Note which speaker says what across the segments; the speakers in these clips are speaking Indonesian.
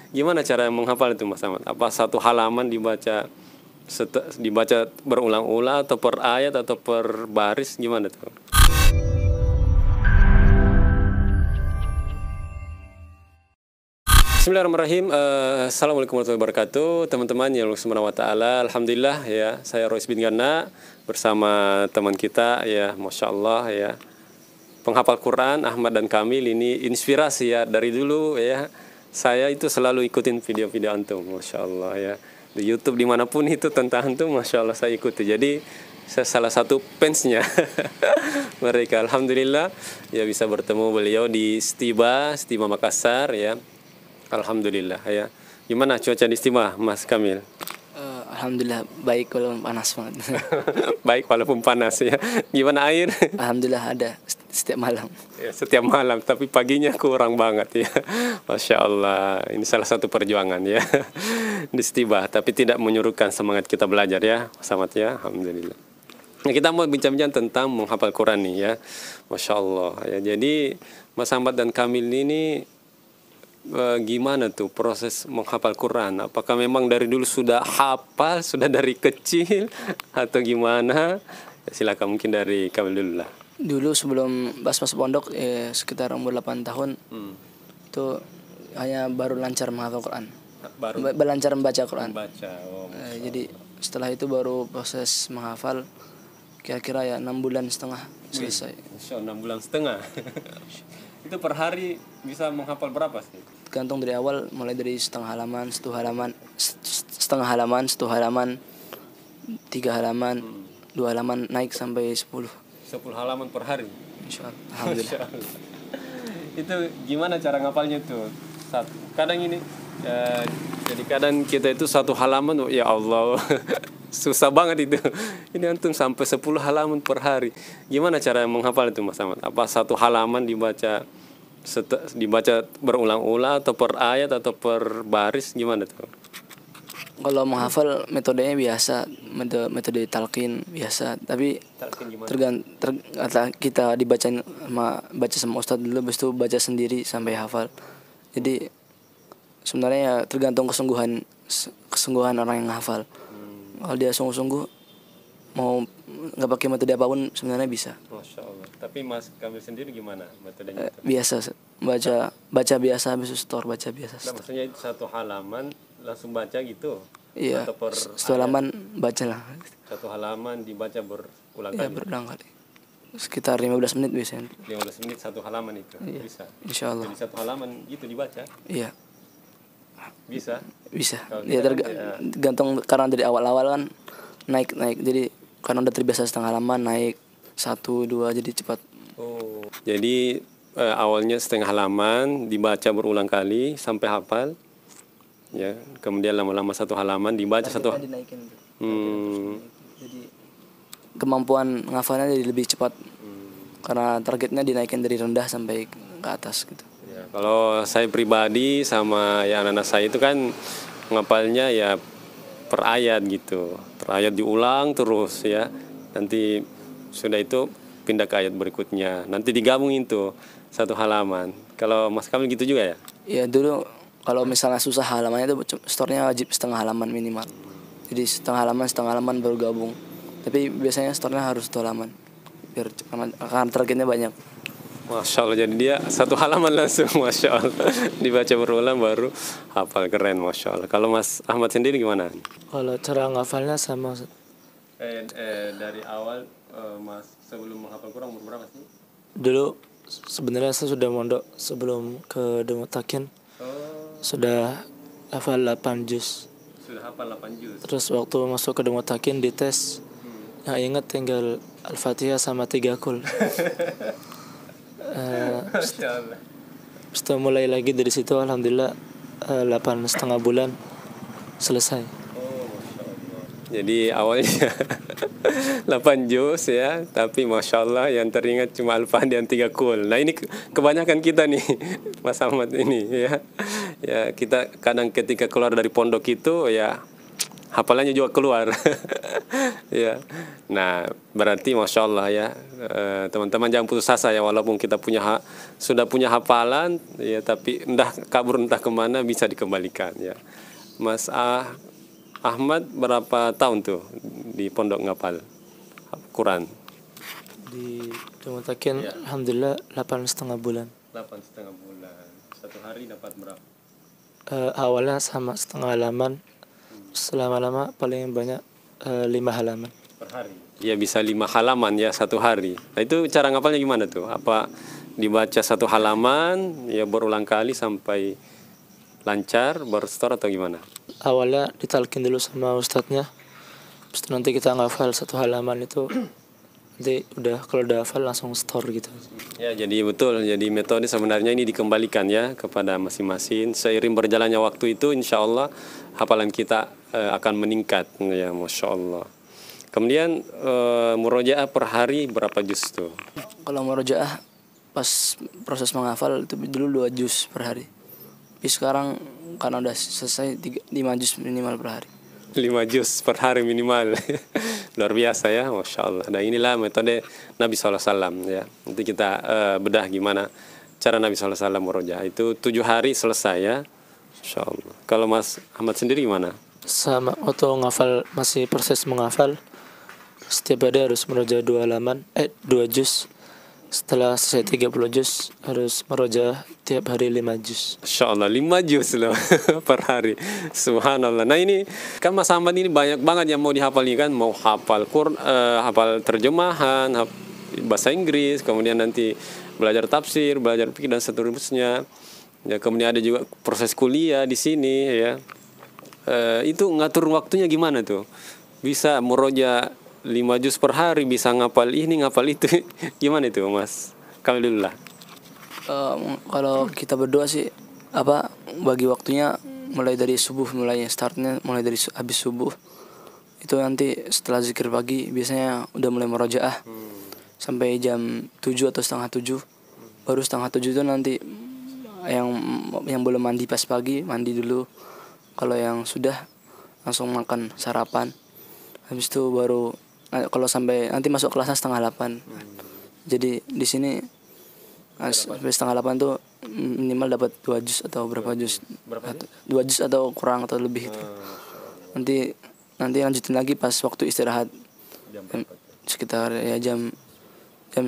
Speaker 1: Gimana cara menghafal itu Mas Ahmad? Apa satu halaman dibaca berulang-ulang atau per ayat atau per baris, gimana tuh? Bismillahirrahmanirrahim. Assalamualaikum warahmatullahi wabarakatuh. Teman-teman yang Allah Subhanahu wa taala, alhamdulillah ya, saya Rois bin Gana bersama teman kita ya, Masya Allah ya, penghafal Quran Ahmad dan Kamil. Ini inspirasi ya, dari dulu ya saya itu selalu ikutin video-video antum, Masya Allah ya, di YouTube dimanapun itu tentang antum, Masya Allah saya ikuti. Jadi saya salah satu fansnya mereka. Alhamdulillah ya bisa bertemu beliau di Setiba Makassar ya. Alhamdulillah ya. Gimana cuaca di Setiba, Mas Kamil?
Speaker 2: Alhamdulillah baik walaupun panas banget.
Speaker 1: Baik walaupun panas ya. Gimana air?
Speaker 2: Alhamdulillah ada setiap malam.
Speaker 1: Ya, setiap malam, tapi paginya kurang banget ya. Masya Allah, ini salah satu perjuangan ya di Setiba, tapi tidak menyuruhkan semangat kita belajar ya, Selamat ya, Alhamdulillah. Nah, kita mau bincang-bincang tentang menghafal Quran nih ya, Masya Allah ya. Jadi Mas Ahmad dan Kamil ini gimana tuh proses menghafal Quran? Apakah memang dari dulu sudah hafal, sudah dari kecil atau gimana? Ya, silakan mungkin dari Kamil dulu lah.
Speaker 2: Dulu sebelum pas masuk pondok sekitar umur 8 tahun itu hanya baru lancar menghafal Quran. Lancar membaca Quran. Jadi setelah itu baru proses menghafal kira-kira ya 6 bulan setengah selesai.
Speaker 1: 6 bulan setengah. Itu per hari bisa menghafal berapa sih?
Speaker 2: Tergantung dari awal, mulai dari setengah halaman, satu halaman, setengah halaman, satu halaman, 3 halaman, 2 halaman, naik sampai 10
Speaker 1: halaman per hari.
Speaker 2: Insyaallah. Alhamdulillah.
Speaker 1: Itu gimana cara ngapalnya tuh? Kadang ini jadi kadang kita itu satu halaman, ya Allah susah banget itu. Ini antum sampai 10 halaman per hari. Gimana cara menghafal itu Mas Ahmad? Apa satu halaman dibaca berulang-ulang atau per ayat atau per baris, gimana tuh?
Speaker 2: Kalau menghafal metodenya biasa, metode talqin biasa, tapi tergantung kita baca sama ustadz dulu, habis itu baca sendiri sampai hafal. Jadi sebenarnya ya tergantung kesungguhan orang yang hafal. Kalau dia sungguh-sungguh mau nggak pakai metode apapun sebenarnya bisa.
Speaker 1: Masya Allah. Tapi Mas Kamil sendiri gimana metodenya?
Speaker 2: Biasa baca biasa, habis itu store baca biasa.
Speaker 1: Nah, maksudnya itu satu halaman langsung baca gitu?
Speaker 2: Iya. Satu halaman baca lah.
Speaker 1: Satu halaman dibaca berulang kali?
Speaker 2: Iya, berulang kali. Sekitar 15 menit biasanya.
Speaker 1: 15 menit satu halaman itu? Iya. Bisa?
Speaker 2: Insya Allah.
Speaker 1: Jadi satu halaman gitu dibaca?
Speaker 2: Iya.
Speaker 1: Bisa?
Speaker 2: Ya tergantung, karena dari awal-awal kan naik. Jadi karena udah terbiasa setengah halaman, naik 1, 2, jadi cepat.
Speaker 1: Oh, jadi awalnya setengah halaman dibaca berulang kali sampai hafal. Ya, kemudian lama-lama satu halaman dibaca satu.
Speaker 2: Jadi kemampuan menghafalnya jadi lebih cepat. Karena targetnya dinaikin dari rendah sampai ke atas gitu.
Speaker 1: Ya, kalau saya pribadi sama ya anak-anak saya itu kan menghafalnya ya per ayat gitu. Per ayat diulang terus ya. Nanti sudah itu pindah ke ayat berikutnya. Nanti digabungin tuh satu halaman. Kalau Mas Kamil gitu juga ya?
Speaker 2: Ya dulu kalau misalnya susah halamannya itu store-nya wajib setengah halaman minimal. Jadi setengah halaman baru gabung. Tapi biasanya store-nya harus 1 halaman. Biar karena targetnya banyak.
Speaker 1: Masya Allah, jadi dia satu halaman langsung, Masya Allah. Dibaca berulang baru hafal, keren, Masya Allah. Kalau Mas Ahmad sendiri gimana?
Speaker 3: Kalau cara ngafalnya sama
Speaker 1: dari awal Mas sebelum menghafal Quran umur berapa sih?
Speaker 3: dulu sebenarnya saya sudah mondok sebelum ke Demotakin. Sudah hafal 8 juz.
Speaker 1: Sudah hafal 8 juz.
Speaker 3: Terus waktu masuk ke Demotakin dites, yang ingat tinggal Al-Fatihah sama 3 kul. Setelah mulai lagi dari situ alhamdulillah 8,5 bulan selesai.
Speaker 1: Jadi awalnya 8 juz ya, tapi Masya Allah yang teringat cuma Al-Fatihah dan 3 kul. Nah ini kebanyakan kita nih Mas Ahmad ini ya. Ya kita kadang ketika keluar dari pondok itu ya hafalannya juga keluar. Ya. Nah, berarti Masya Allah ya, teman-teman jangan putus asa ya, walaupun kita sudah punya hafalan ya, tapi entah kabur entah kemana bisa dikembalikan ya. Mas Ahmad berapa tahun tuh di pondok ngapal Quran?
Speaker 3: Di Demo Takin alhamdulillah 8,5 bulan.
Speaker 1: 8,5 bulan. Satu hari dapat berapa?
Speaker 3: Awalnya sama setengah halaman, setelah lama paling banyak 5 halaman
Speaker 1: per hari. Ya bisa 5 halaman ya satu hari. Nah itu cara ngapalnya gimana tuh? Apa dibaca satu halaman ya berulang kali sampai lancar baru store atau gimana?
Speaker 3: Awalnya ditalkin dulu sama ustadznya, terus nanti kita ngafal satu halaman itu, nanti kalau udah hafal langsung store gitu.
Speaker 1: Ya jadi betul, jadi metode sebenarnya ini dikembalikan ya kepada masing-masing. Seiring berjalannya waktu itu insya Allah hafalan kita akan meningkat ya, Masya Allah. Kemudian murojaah per hari berapa juz tuh?
Speaker 2: Kalau murojaah pas proses menghafal itu dulu 2 juz per hari. Tapi sekarang karena udah selesai 5 juz minimal per hari.
Speaker 1: 5 juz per hari minimal. Luar biasa ya, Masya Allah. Dan inilah metode Nabi SAW ya. Nanti kita bedah gimana cara Nabi SAW murojaah. Itu 7 hari selesai ya, Masya Allah. Kalau Mas Ahmad sendiri gimana?
Speaker 3: Sama waktu ngafal, masih proses menghafal, setiap hari harus merojaah 2 juz. Setelah selesai 30 juz harus merojaah tiap hari 5 juz.
Speaker 1: Masya Allah 5 juz loh per hari. Subhanallah. Nah ini kan Mas Ahmad ini banyak banget yang mau dihafal nih kan. Mau hafal Quran, hafal terjemahan, bahasa Inggris, kemudian nanti belajar tafsir, belajar fikih dan seterusnya. Ya, kemudian ada juga proses kuliah di sini ya. Itu ngatur waktunya gimana tuh? Bisa murojaah 5 juz per hari, bisa ngapal ini ngapal itu. Gimana itu Mas? Kami dulu lah.
Speaker 2: Kalau kita berdua sih bagi waktunya mulai dari subuh, startnya mulai dari habis subuh. Itu nanti setelah zikir pagi biasanya udah mulai murojaah sampai jam 7 atau setengah 7. Baru setengah 7 itu nanti yang belum mandi pas pagi mandi dulu. Kalau yang sudah langsung makan sarapan. Habis itu baru kalau sampai nanti masuk kelasnya setengah 8. Jadi di sini sampai setengah 8 tuh minimal dapat 2 juz atau berapa juz? 2 juz atau kurang atau lebih itu. Nanti lanjutin lagi pas waktu istirahat. Sekitar ya jam 10.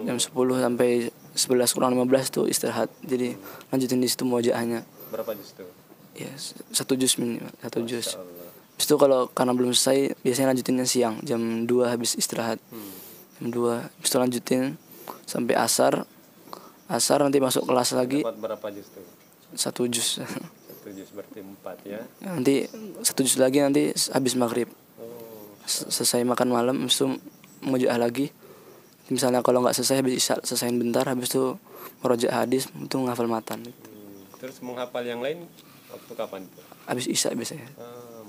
Speaker 2: Jam 10 sampai 11 kurang 15 tuh istirahat. Jadi lanjutin di situ murojaahnya.
Speaker 1: Berapa juz tuh?
Speaker 2: Ya 1 juz minimal, 1 juz. Itu kalau karena belum selesai biasanya lanjutinnya siang jam 2 habis istirahat. Jam 2 habis itu lanjutin sampai asar nanti masuk kelas lagi.
Speaker 1: Dapat berapa juz tuh?
Speaker 2: 1 juz.
Speaker 1: 1 juz berarti 4 ya.
Speaker 2: Nanti 1 juz lagi nanti habis maghrib. Selesai makan malam habis itu murojaah lagi. Misalnya kalau nggak selesai habis isya selesaiin bentar, habis itu murojaah hadis itu menghafal matan.
Speaker 1: Terus menghafal yang lain waktu kapan tuh?
Speaker 2: Habis isya biasanya.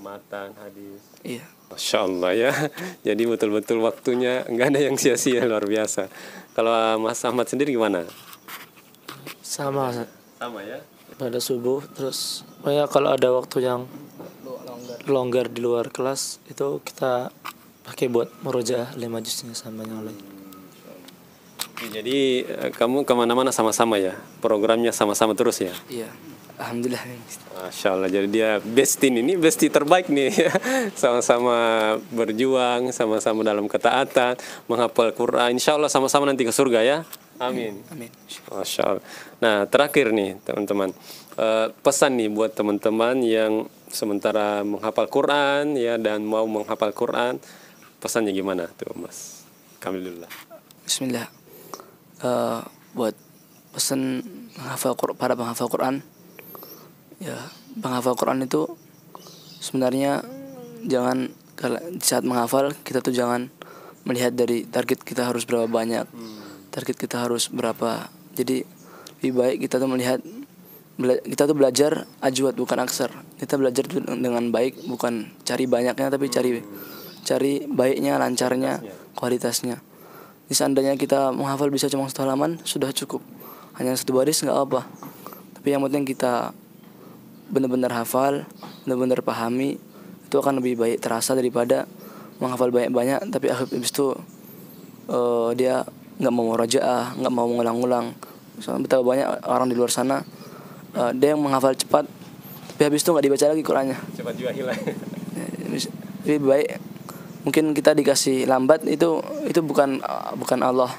Speaker 1: Matan, hadis.
Speaker 2: Iya.
Speaker 1: Masya Allah ya. Jadi betul-betul waktunya nggak ada yang sia-sia, luar biasa. Kalau Mas Ahmad sendiri gimana?
Speaker 3: Sama
Speaker 1: ya.
Speaker 3: pada subuh, terus kalau ada waktu yang longgar di luar kelas itu kita pakai buat murojaah 5 juznya sama yang lain.
Speaker 1: Jadi kamu kemana-mana sama-sama ya? Programnya sama-sama terus ya?
Speaker 2: Iya. Alhamdulillah.
Speaker 1: Masya Allah, jadi dia bestie terbaik nih. Sama-sama berjuang, sama-sama dalam ketaatan, menghafal Quran. Insya Allah sama-sama nanti ke surga ya. Amin.
Speaker 2: Amin.
Speaker 1: Masya Allah. Nah terakhir nih teman-teman, pesan nih buat teman-teman yang sementara menghafal Quran ya dan mau menghafal Quran, pesannya gimana tuh Mas? Kamil dulu lah.
Speaker 2: Bismillah. Buat pesan para penghafal Quran. Ya, penghafal Quran itu sebenarnya jangan di saat menghafal kita tuh jangan melihat dari target kita harus berapa banyak, target kita harus berapa. Jadi lebih baik kita tuh kita tuh belajar ajwad bukan aksar. Kita belajar dengan baik, bukan cari banyaknya tapi cari baiknya, lancarnya, kualitasnya. Jadi seandainya kita menghafal bisa cuma 1 halaman sudah cukup, hanya 1 baris nggak apa. Tapi yang penting kita benar-benar hafal, benar-benar pahami, itu akan lebih baik terasa daripada menghafal banyak-banyak tapi habis itu dia nggak mau murajaah, nggak mau ngulang-ngulang. Soalnya betapa banyak orang di luar sana dia yang menghafal cepat tapi habis itu nggak dibaca lagi Qurannya.
Speaker 1: Cepat juga hilang.
Speaker 2: Lebih baik mungkin kita dikasih lambat, itu bukan Allah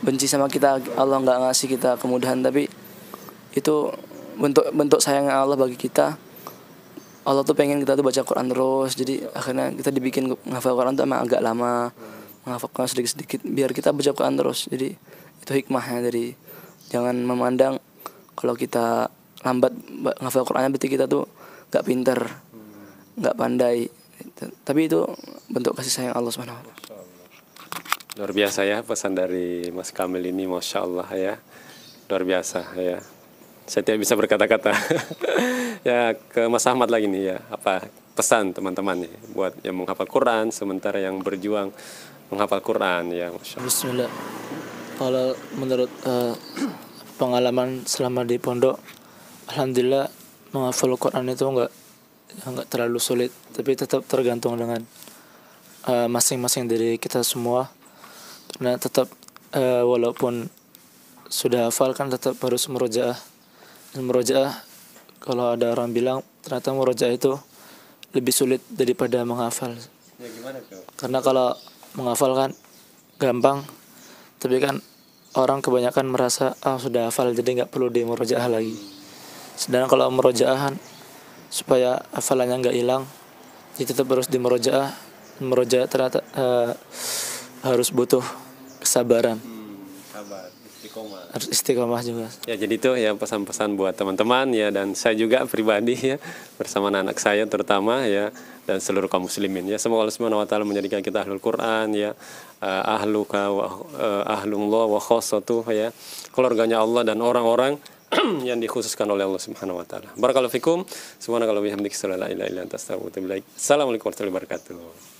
Speaker 2: benci sama kita, Allah nggak ngasih kita kemudahan, tapi itu bentuk sayangnya Allah bagi kita. Allah tuh pengen kita tuh baca Quran terus, jadi akhirnya kita dibikin menghafal Quran tuh emang agak lama, menghafal Quran sedikit-sedikit biar kita baca Quran terus. Jadi itu hikmahnya dari jangan memandang kalau kita lambat menghafal Qurannya berarti kita tuh nggak pinter, nggak pandai. Tapi itu bentuk kasih sayang Allah Subhanahu wa taala.
Speaker 1: Luar biasa ya pesan dari Mas Kamil ini, Masya Allah ya. Luar biasa ya. Saya tidak bisa berkata-kata. Ya, ke Mas Ahmad lagi nih ya. Apa pesan teman-teman nih buat yang menghafal Quran sementara yang berjuang menghafal Quran ya, Masya Allah.
Speaker 3: Bismillah. Kalau menurut pengalaman selama di pondok, alhamdulillah menghafal Quran itu enggak terlalu sulit, tapi tetap tergantung dengan masing-masing dari kita semua. Karena tetap walaupun sudah hafal kan tetap harus murojaah. Dan murojaah, kalau ada orang bilang ternyata murojaah itu lebih sulit daripada menghafal.
Speaker 1: Ya gimana tuh?
Speaker 3: Karena kalau menghafal kan gampang, tapi kan orang kebanyakan merasa sudah hafal jadi nggak perlu di murojaah lagi. Sedangkan kalau merojaahan supaya hafalannya nggak hilang, jadi tetap harus di murojaah. Murojaah ternyata harus butuh kesabaran.
Speaker 1: Sabar, istiqomah.
Speaker 3: Harus istiqomah juga.
Speaker 1: Ya, jadi itu ya pesan-pesan buat teman-teman ya, dan saya juga pribadi ya bersama anak saya terutama ya, dan seluruh kaum muslimin ya. Semoga Allah Subhanahu wa taala menjadikan kita ahlul Quran ya, ahluka wa ahlullah wa khassatuh ya, keluarganya Allah dan orang-orang yang dikhususkan oleh Allah Subhanahu wa taala. Barakallahu fikum. Subhanakallahumma wa bihamdika, la ilaha illa anta, astaghfiruka wa atubu ilaik. Assalamualaikum warahmatullahi wabarakatuh.